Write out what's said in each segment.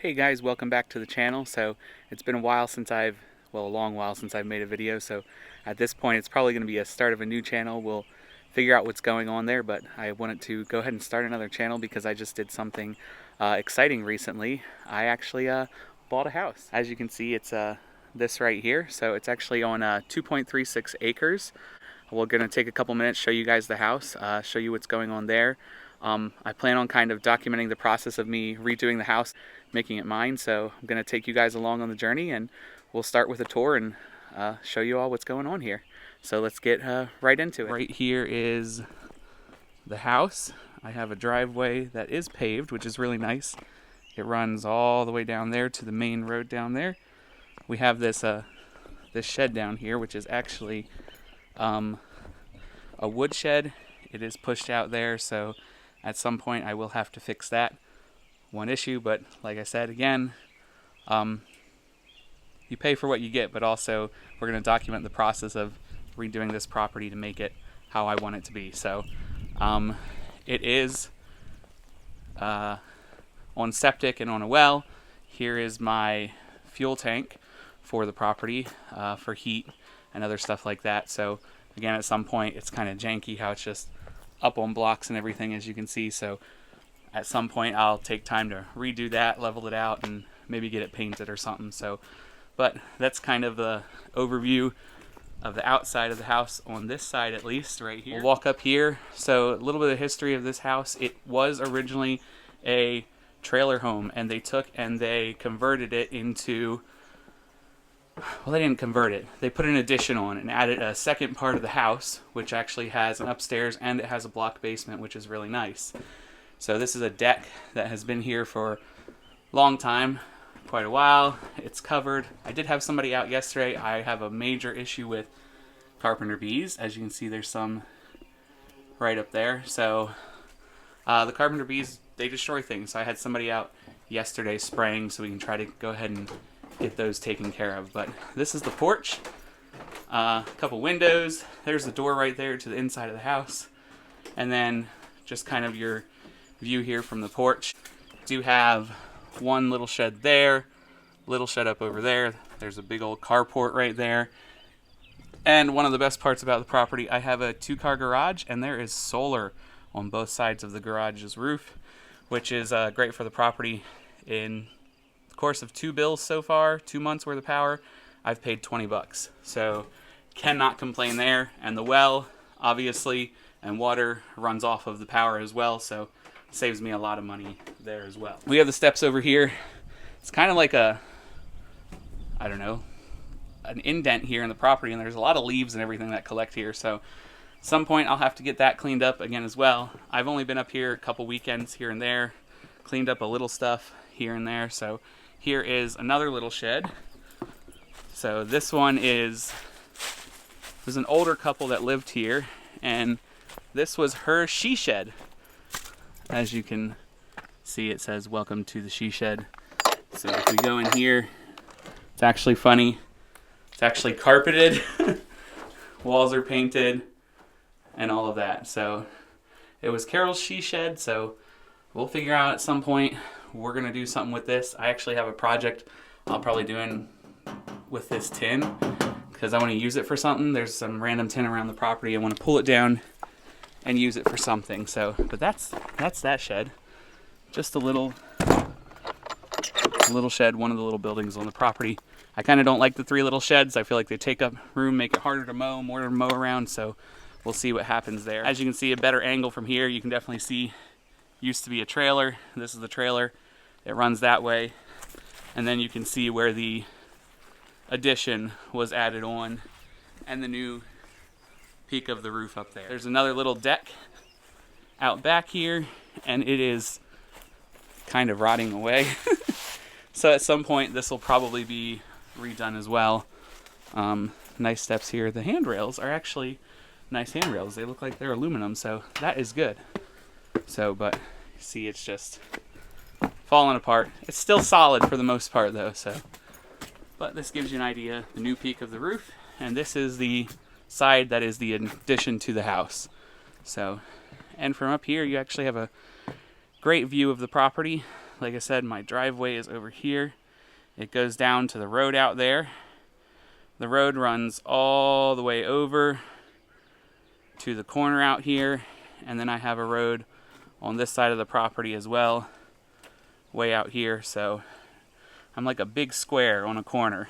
Hey guys, welcome back to the channel. So it's been a while since a long while since I've made a video, so at this point it's probably going to be a start of a new channel. We'll figure out what's going on there, but I wanted to go ahead and start another channel because I just did something exciting recently. I actually bought a house. As you can see, it's this right here. So it's actually on 2.36 acres. We're going to take a couple minutes, show you guys the house, show you what's going on there. I plan on kind of documenting the process of me redoing the house, making it mine, so I'm going to take you guys along on the journey, and we'll start with a tour and show you all what's going on here. So let's get right into it. Right here is the house. I have a driveway that is paved, which is really nice. It runs all the way down there to the main road down there. We have this shed down here, which is actually a wood shed. It is pushed out there, so at some point I will have to fix that. One issue, but like I said, again, you pay for what you get, but also we're going to document the process of redoing this property to make it how I want it to be. So it is on septic and on a well. Here is my fuel tank for the property, for heat and other stuff like that. So again, at some point it's kind of janky how it's just up on blocks and everything, as you can see. So at some point I'll take time to redo that, level it out, and maybe get it painted or something. So, but that's kind of the overview of the outside of the house on this side, at least right here. We'll walk up here. So a little bit of history of this house. It was originally a trailer home, and they took and they converted it into, well, they didn't convert it. They put an addition on and added a second part of the house, which actually has an upstairs and it has a block basement, which is really nice. So this is a deck that has been here for a long time, quite a while. It's covered. I did have somebody out yesterday. I have a major issue with carpenter bees. As you can see, there's some right up there. So the carpenter bees, they destroy things. So I had somebody out yesterday spraying, so we can try to go ahead and get those taken care of. But this is the porch. A couple windows. There's the door right there to the inside of the house. And then just kind of your view here from the porch. Do have one little shed there, little shed up over there. There's a big old carport right there. And one of the best parts about the property, I have a 2-car garage, and there is solar on both sides of the garage's roof, which is great for the property. In the course of 2 bills so far, 2 months worth of power, I've paid $20. So cannot complain there. And the well, obviously, and water runs off of the power as well, so saves me a lot of money there as well. We have the steps over here. It's kind of like a, I don't know, an indent here in the property, and there's a lot of leaves and everything that collect here, so at some point I'll have to get that cleaned up again as well. I've only been up here a couple weekends here and there, cleaned up a little stuff here and there. So here is another little shed. So this one is, it was an older couple that lived here, and this was her she shed. As you can see, it says welcome to the she shed. So if we go in here, it's actually funny. It's actually carpeted. Walls are painted and all of that. So it was Carol's she shed. So we'll figure out at some point, we're going to do something with this. I actually have a project I'll probably do with this tin, because I want to use it for something. There's some random tin around the property. I want to pull it down and use it for something. So, but that's that shed. Just a little shed, one of the little buildings on the property. I kind of don't like the 3 little sheds. I feel like they take up room, make it harder to mow, more to mow around. So we'll see what happens there. As you can see, a better angle from here, you can definitely see used to be a trailer. This is the trailer. It runs that way. And then you can see where the addition was added on and the new peak of the roof up there. There's another little deck out back here, and it is kind of rotting away. So at some point this will probably be redone as well. Nice steps here. The handrails are actually nice handrails. They look like they're aluminum, so that is good. So, but see, it's just falling apart. It's still solid for the most part though, so. But this gives you an idea, the new peak of the roof, and this is the side that is the addition to the house. So, and from up here you actually have a great view of the property. like I said, my driveway is over here. It goes down to the road out there. The road runs all the way over to the corner out here, and then I have a road on this side of the property as well, way out here. So I'm like a big square on a corner.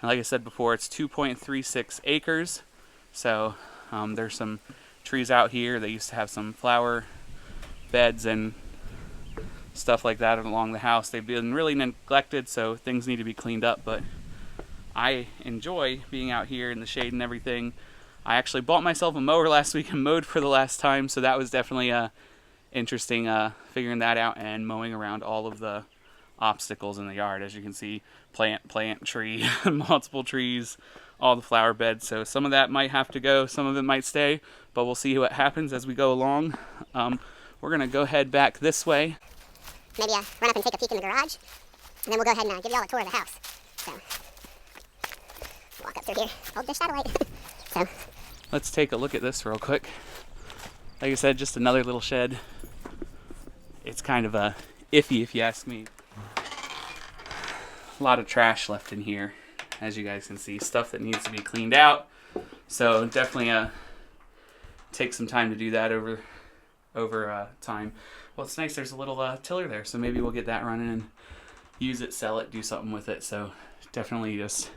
And like I said before, it's 2.36 acres. So there's some trees out here. They used to have some flower beds and stuff like that along the house. They've been really neglected, so things need to be cleaned up, but I enjoy being out here in the shade and everything. I actually bought myself a mower last week and mowed for the last time, so that was definitely interesting figuring that out and mowing around all of the obstacles in the yard. As you can see, plant, tree, multiple trees, all the flower beds. So some of that might have to go, some of it might stay, but we'll see what happens as we go along. We're gonna go head back this way. Maybe run up and take a peek in the garage, and then we'll go ahead and give you all a tour of the house. So, walk up through here, hold the shadow light. So, let's take a look at this real quick. Like I said, just another little shed. It's kind of iffy if you ask me. A lot of trash left in here, as you guys can see. Stuff that needs to be cleaned out. So definitely take some time to do that over time. Well, it's nice there's a little tiller there, so maybe we'll get that running and use it, sell it, do something with it. So definitely just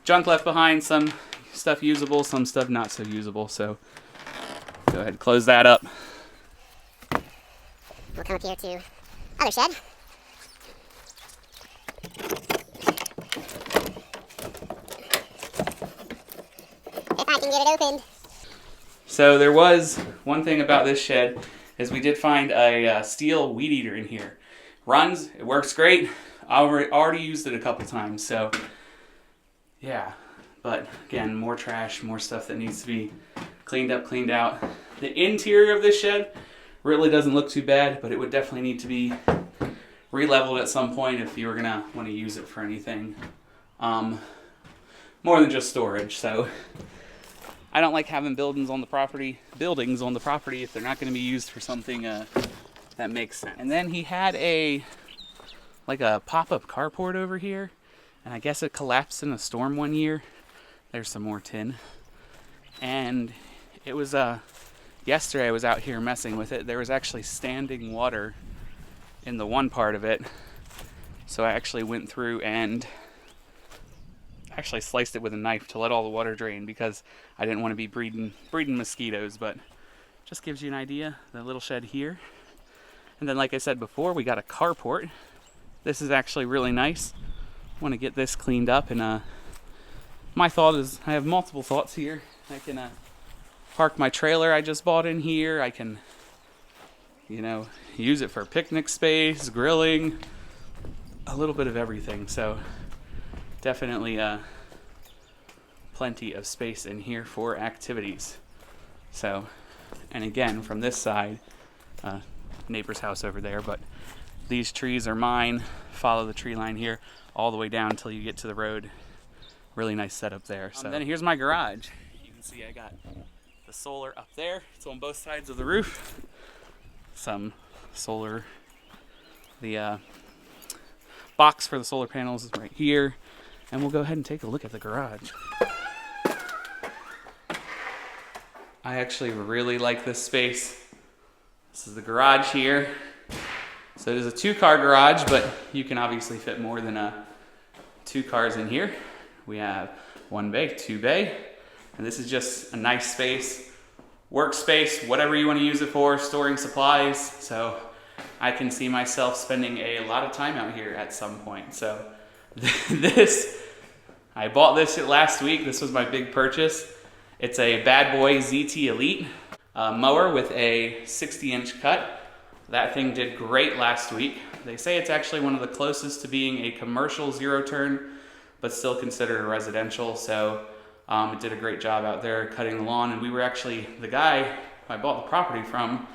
junk left behind, some stuff usable, some stuff not so usable. So go ahead and close that up. We'll come up here to other shed. If I can get it opened. So there was one thing about this shed is we did find a steel weed eater in here. Runs, it works great. I already used it a couple times, so yeah. But again, more trash, more stuff that needs to be cleaned up, cleaned out. The interior of this shed really doesn't look too bad, but it would definitely need to be re-leveled at some point if you were gonna want to use it for anything more than just storage. So I don't like having buildings on the property if they're not going to be used for something that makes sense. And then he had a pop-up carport over here, and I guess it collapsed in a storm one year. There's some more tin. And it was yesterday I was out here messing with it. There was actually standing water in the one part of it, so I actually went through and actually sliced it with a knife to let all the water drain because I didn't want to be breeding mosquitoes. But just gives you an idea, the little shed here. And then, like I said before, we got a carport. This is actually really nice. I want to get this cleaned up, and my thought is, I have multiple thoughts here. I can park my trailer I just bought in here. I can, use it for picnic space, grilling, a little bit of everything. So definitely plenty of space in here for activities. So, and again, from this side, neighbor's house over there, but these trees are mine. Follow the tree line here all the way down until you get to the road. Really nice setup there. So then here's my garage. You can see I got the solar up there. It's on both sides of the roof. Some solar, the box for the solar panels is right here. And we'll go ahead and take a look at the garage. I actually really like this space. This is the garage here. So it is a 2-car garage, but you can obviously fit more than 2 cars in here. We have 1 bay, 2 bay, and this is just a nice space, workspace, whatever you want to use it for, storing supplies. So I can see myself spending a lot of time out here at some point. So I bought this last week. This was my big purchase. It's a Bad Boy ZT Elite mower with a 60-inch cut. That thing did great last week. They say it's actually one of the closest to being a commercial zero-turn, but still considered a residential. So it did a great job out there cutting the lawn. And we were actually, the guy I bought the property from,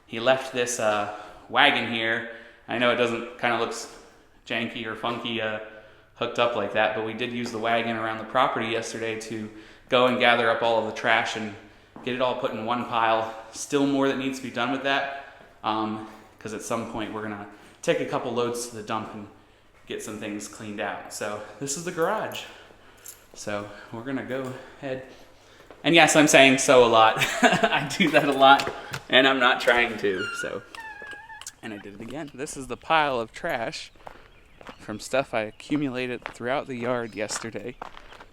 he left this wagon here. I know it doesn't, kind of looks janky or funky hooked up like that, but we did use the wagon around the property yesterday to go and gather up all of the trash and get it all put in one pile. Still more that needs to be done with that, because at some point we're gonna take a couple loads to the dump and get some things cleaned out. So this is the garage. So we're gonna go ahead. And yes, I'm saying so a lot. I do that a lot, and I'm not trying to, so. And I did it again. This is the pile of trash from stuff I accumulated throughout the yard yesterday.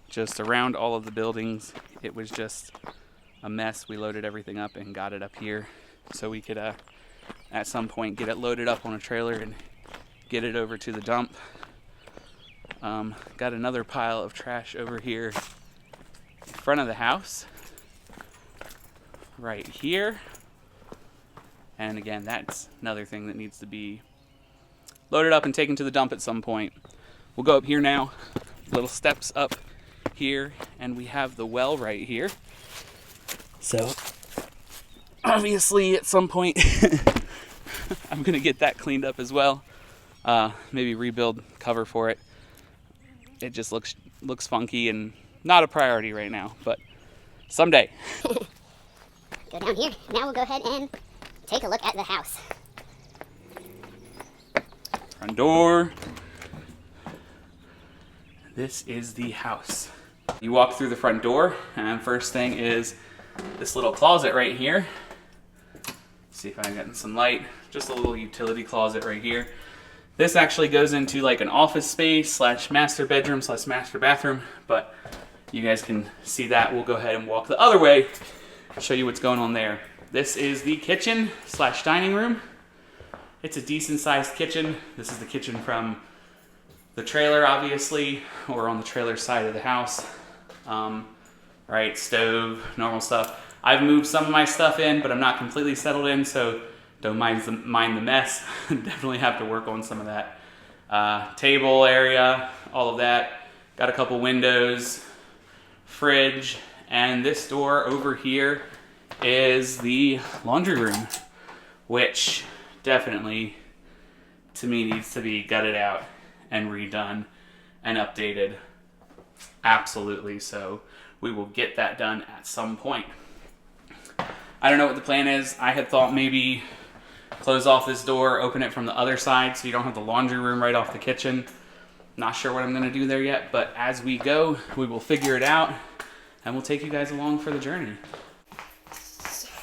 Just around all of the buildings. It was just a mess. We loaded everything up and got it up here so we could, at some point, get it loaded up on a trailer and get it over to the dump. Got another pile of trash over here in front of the house, right here. And again, that's another thing that needs to be loaded up and taken to the dump at some point. We'll go up here now, little steps up here, and we have the well right here. So obviously at some point I'm gonna get that cleaned up as well. Maybe rebuild cover for it. It just looks funky and not a priority right now, but someday. Go down here. Now we'll go ahead and take a look at the house. Front door. This is the house. You walk through the front door, and first thing is this little closet right here. See if I'm getting some light. Just a little utility closet right here. This actually goes into like an office space slash master bedroom slash master bathroom, but you guys can see that. We'll go ahead and walk the other way, show you what's going on there. This is the kitchen slash dining room. It's a decent sized kitchen. This is the kitchen from the trailer, obviously, or on the trailer side of the house. Right, stove, normal stuff. I've moved some of my stuff in, but I'm not completely settled in, so don't mind the mess. Definitely have to work on some of that. Table area, all of that. Got a couple windows, fridge, and this door over here is the laundry room, which definitely, to me, needs to be gutted out and redone and updated. Absolutely. So we will get that done at some point. I don't know what the plan is. I had thought maybe close off this door, open it from the other side so you don't have the laundry room right off the kitchen. Not sure what I'm going to do there yet, but as we go, we will figure it out and we'll take you guys along for the journey.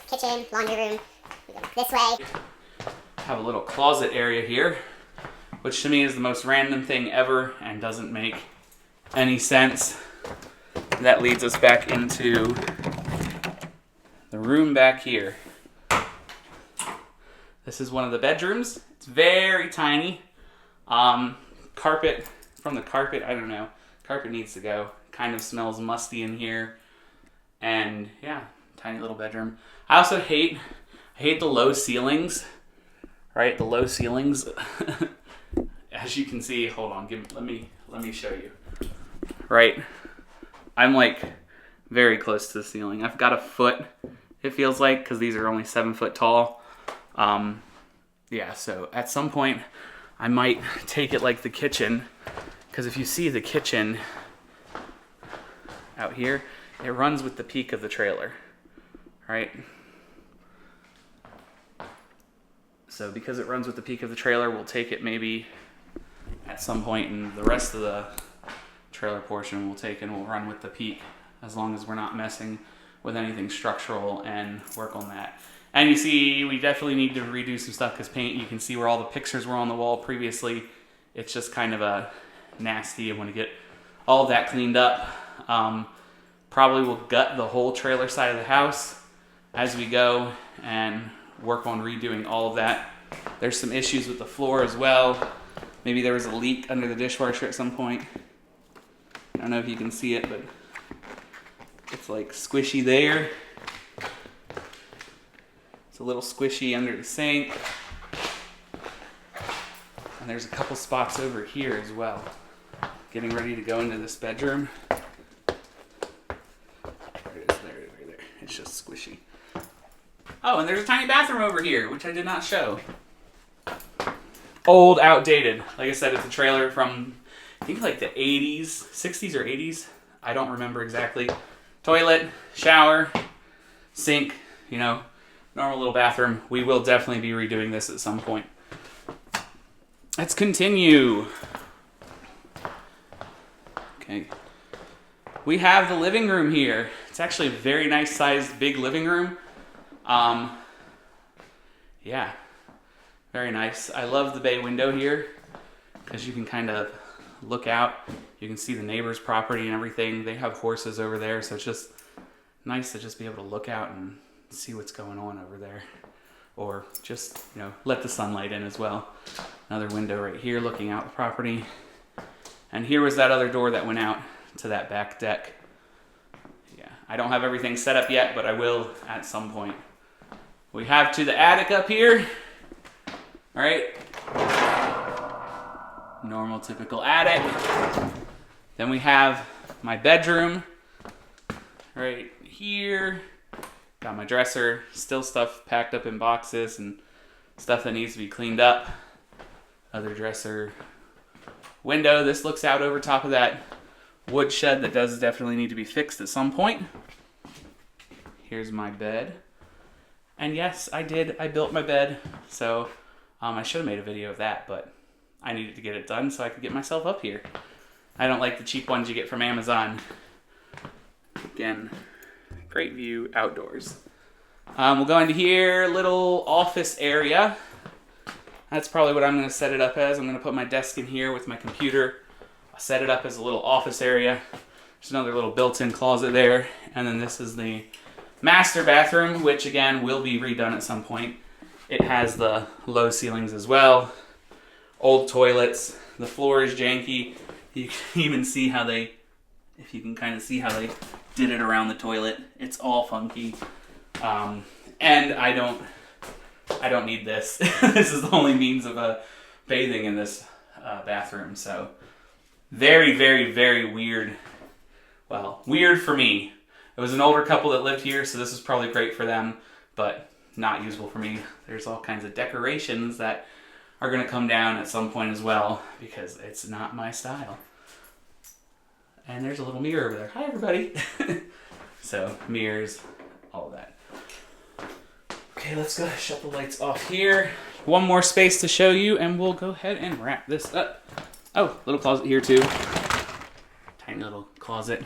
Kitchen, laundry room, we go this way. Have a little closet area here, which to me is the most random thing ever and doesn't make any sense. That leads us back into the room back here. This is one of the bedrooms. It's very tiny. Carpet, from the carpet, I don't know. Carpet needs to go. Kind of smells musty in here. And yeah, tiny little bedroom. I also hate the low ceilings. Right, the low ceilings. As you can see, hold on, let me show you. Right, I'm like very close to the ceiling. I've got a foot, it feels like, because these are only 7 foot tall. Yeah, so at some point I might take it like the kitchen, because if you see the kitchen out here, it runs with the peak of the trailer, right? So because it runs with the peak of the trailer, we'll take it maybe at some point, and the rest of the trailer portion we'll take and we'll run with the peak, as long as we're not messing with anything structural, and work on that. And you see, we definitely need to redo some stuff because paint, you can see where all the pictures were on the wall previously. It's just kind of a nasty. I want to get all of that cleaned up. Probably will gut the whole trailer side of the house as we go and work on redoing all of that. There's some issues with the floor as well. Maybe there was a leak under the dishwasher at some point. I don't know if you can see it, but it's like squishy there. It's a little squishy under the sink. And there's a couple spots over here as well. Getting ready to go into this bedroom. There it is, there. It's just squishy. Oh, and there's a tiny bathroom over here, which I did not show. Old, outdated. Like I said, it's a trailer from, I think like the 80s, 60s or 80s. I don't remember exactly. Toilet, shower, sink, you know, normal little bathroom. We will definitely be redoing this at some point. let's continue. Okay. We have the living room here. It's actually a very nice sized big living room. Yeah, very nice. I love the bay window here because you can kind of look out. You can see the neighbor's property and everything. They have horses over there, so it's just nice to just be able to look out and see what's going on over there. Or just, you know, let the sunlight in as well. Another window right here looking out the property. And here was that other door that went out to that back deck. Yeah, I don't have everything set up yet, but I will at some point. We have to the attic up here. All right. Normal, typical attic. Then we have my bedroom right here. Got my dresser, still stuff packed up in boxes and stuff that needs to be cleaned up. Other dresser. Window, this looks out over top of that wood shed that does definitely need to be fixed at some point. Here's my bed. And yes, I built my bed, so I should have made a video of that, but I needed to get it done so I could get myself up here. I don't like the cheap ones you get from Amazon. Again, great view outdoors. We'll go into here, little office area. That's probably what I'm going to set it up as. I'm going to put my desk in here with my computer. I'll set it up as a little office area. There's another little built-in closet there. And then this is the master bathroom, which again will be redone at some point. It has the low ceilings as well. Old toilets. The floor is janky. You can even see how they, if you can kind of see how they did it around the toilet. It's all funky. And I don't need this. This is the only means of bathing in this bathroom. So very, very, very weird. Well, weird for me. It was an older couple that lived here, so this is probably great for them, but not usable for me. There's all kinds of decorations that are going to come down at some point as well because it's not my style. And there's a little mirror over there. Hi, everybody. So mirrors, all of that. Okay, let's go shut the lights off here. One more space to show you, and we'll go ahead and wrap this up. Oh, little closet here too. Tiny little closet.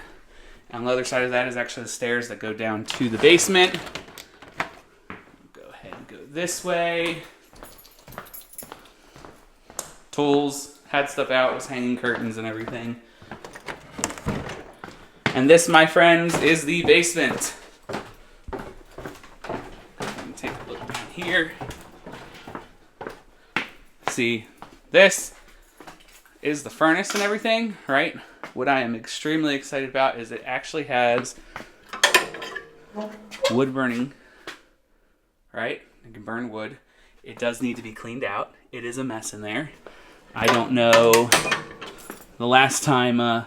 On the other side of that is actually the stairs that go down to the basement. Go ahead and go this way. Tools, had stuff out, was hanging curtains and everything. And this, my friends, is the basement. Take a look down here. See, this is the furnace and everything, right? What I am extremely excited about is it actually has wood burning, right? It can burn wood. It does need to be cleaned out. It is a mess in there. I don't know the last time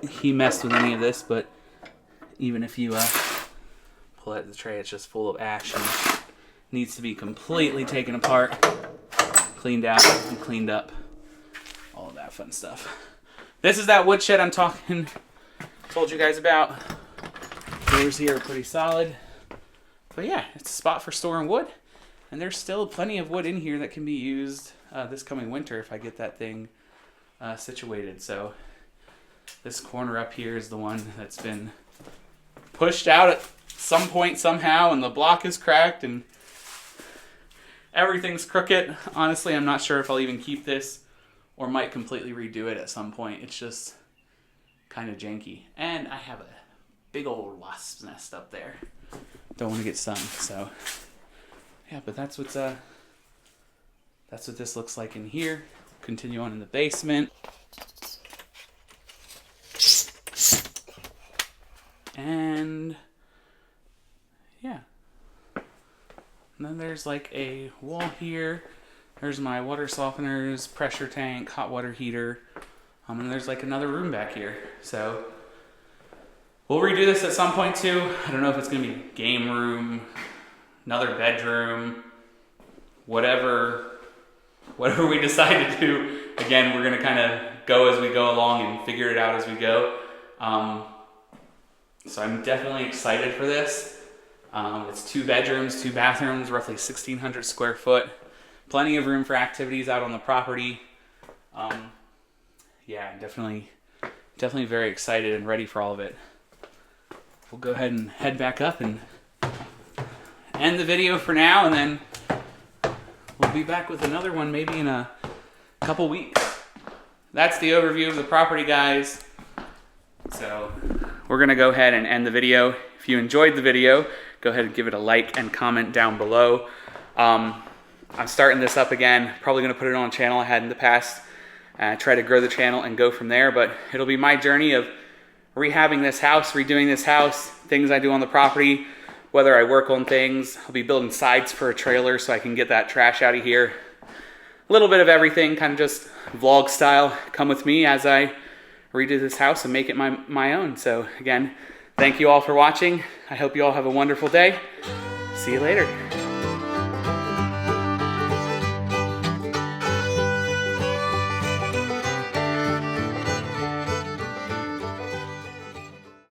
he messed with any of this, but even if you pull out the tray, it's just full of ash and needs to be completely taken apart, cleaned out, and cleaned up. All of that fun stuff. This is that woodshed I'm told you guys about. Doors here are pretty solid. But yeah, it's a spot for storing wood. And there's still plenty of wood in here that can be used this coming winter if I get that thing situated. So this corner up here is the one that's been pushed out at some point somehow, and the block is cracked and everything's crooked. Honestly, I'm not sure if I'll even keep this or might completely redo it at some point. It's just kind of janky. And I have a big old wasp's nest up there. Don't want to get stung, so yeah, but that's what this looks like in here. Continue on in the basement. And yeah. And then there's like a wall here. There's my water softeners, pressure tank, hot water heater. And there's like another room back here. So we'll redo this at some point too. I don't know if it's gonna be game room, another bedroom, whatever we decide to do. Again, we're gonna kind of go as we go along and figure it out as we go. So I'm definitely excited for this. It's 2 bedrooms, 2 bathrooms, roughly 1,600 square foot. plenty of room for activities out on the property. Yeah, definitely very excited and ready for all of it. We'll go ahead and head back up and end the video for now, and then we'll be back with another one maybe in a couple weeks. That's the overview of the property, guys. So we're gonna go ahead and end the video. If you enjoyed the video, go ahead and give it a like and comment down below. I'm starting this up again, probably gonna put it on a channel I had in the past, try to grow the channel and go from there, but it'll be my journey of rehabbing this house, redoing this house, things I do on the property, whether I work on things. I'll be building sides for a trailer so I can get that trash out of here. A little bit of everything, kind of just vlog style. Come with me as I redo this house and make it my own. So again, thank you all for watching. I hope you all have a wonderful day. See you later.